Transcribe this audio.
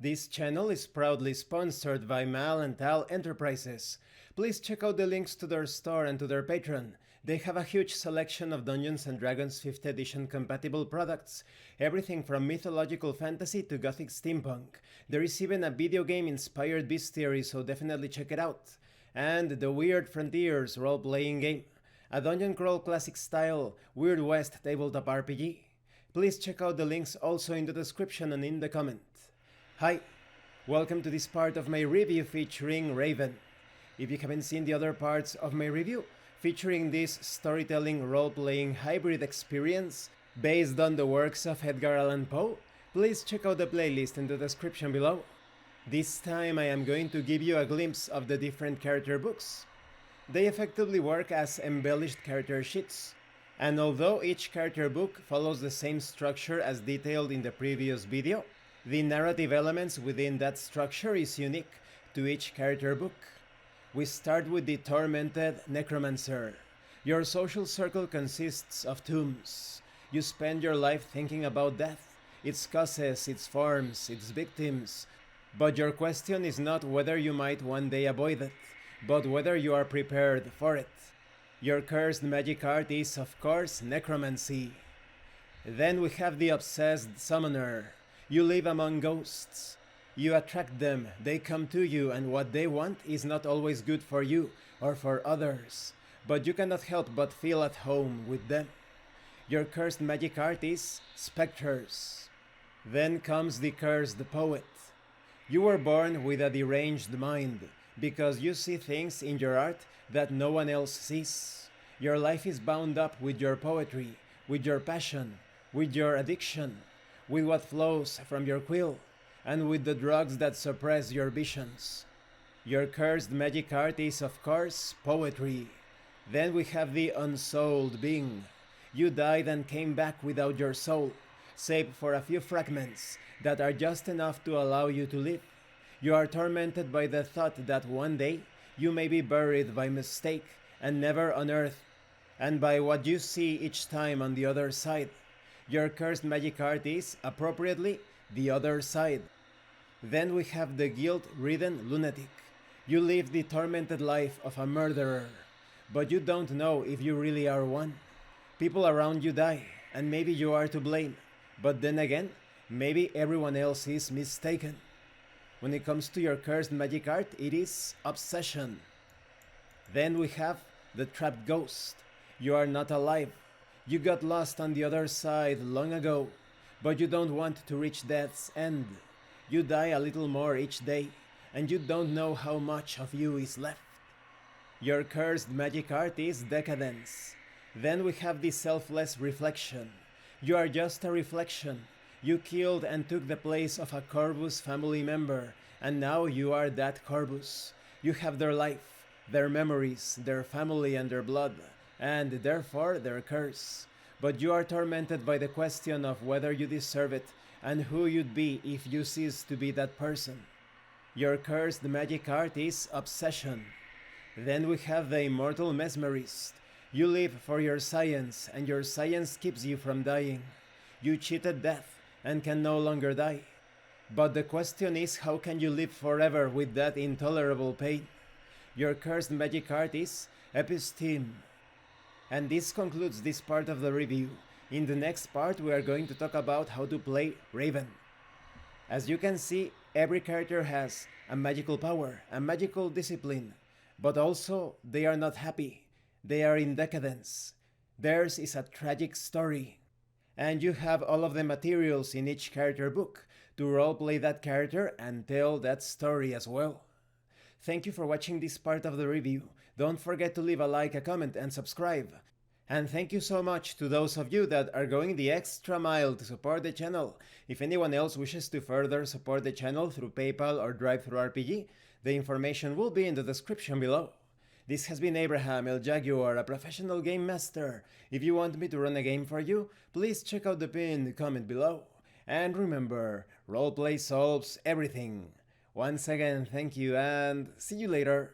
This channel is proudly sponsored by Mal and Tal Enterprises. Please check out the links to their store and to their Patreon. They have a huge selection of Dungeons & Dragons 5th edition compatible products, everything from mythological fantasy to Gothic steampunk. There is even a video game inspired bestiary, so definitely check it out. And the Weird Frontiers role-playing game, a dungeon crawl classic style Weird West tabletop RPG. Please check out the links also in the description and in the comment. Hi, welcome to this part of my review featuring Raven. If you haven't seen the other parts of my review, featuring this storytelling role-playing hybrid experience based on the works of Edgar Allan Poe, please check out the playlist in the description below. This time I am going to give you a glimpse of the different character books. They effectively work as embellished character sheets, and although each character book follows the same structure as detailed in the previous video, the narrative elements within that structure is unique to each character book. We start with the Tormented Necromancer. Your social circle consists of tombs. You spend your life thinking about death, its causes, its forms, its victims. But your question is not whether you might one day avoid it, but whether you are prepared for it. Your cursed magic art is, of course, necromancy. Then we have the Obsessed Summoner. You live among ghosts. You attract them, they come to you, and what they want is not always good for you or for others, but you cannot help but feel at home with them. Your cursed magic art is specters. Then comes the Cursed Poet. You were born with a deranged mind, because you see things in your art that no one else sees. Your life is bound up with your poetry, with your passion, with your addiction, with what flows from your quill, and with the drugs that suppress your visions. Your cursed magic art is, of course, poetry. Then we have the Unsouled Being. You died and came back without your soul, save for a few fragments that are just enough to allow you to live. You are tormented by the thought that one day you may be buried by mistake and never unearthed, and by what you see each time on the other side. Your cursed magic art is, appropriately, the other side. Then we have the Guilt-Ridden Lunatic. You live the tormented life of a murderer, but you don't know if you really are one. People around you die, and maybe you are to blame, but then again, maybe everyone else is mistaken. When it comes to your cursed magic art, it is obsession. Then we have the Trapped Ghost. You are not alive. You got lost on the other side long ago, but you don't want to reach death's end. You die a little more each day, and you don't know how much of you is left. Your cursed magic art is decadence. Then we have the Selfless Reflection. You are just a reflection. You killed and took the place of a Corvus family member, and now you are that Corvus. You have their life, their memories, their family and their blood, and therefore their curse. But you are tormented by the question of whether you deserve it and who you'd be if you cease to be that person. Your cursed magic art is obsession. Then we have the Immortal Mesmerist. You live for your science, and your science keeps you from dying. You cheated death and can no longer die. But the question is, how can you live forever with that intolerable pain? Your cursed magic art is episteme. And this concludes this part of the review. In the next part we are going to talk about how to play Raven. As you can see, every character has a magical power, a magical discipline, but also they are not happy. They are in decadence. Theirs is a tragic story. And you have all of the materials in each character book to roleplay that character and tell that story as well. Thank you for watching this part of the review. Don't forget to leave a like, a comment, and subscribe. And thank you so much to those of you that are going the extra mile to support the channel. If anyone else wishes to further support the channel through PayPal or DriveThruRPG, the information will be in the description below. This has been Abraham El Jaguar, a professional game master. If you want me to run a game for you, please check out the pinned comment below. And remember, roleplay solves everything. Once again, thank you and see you later.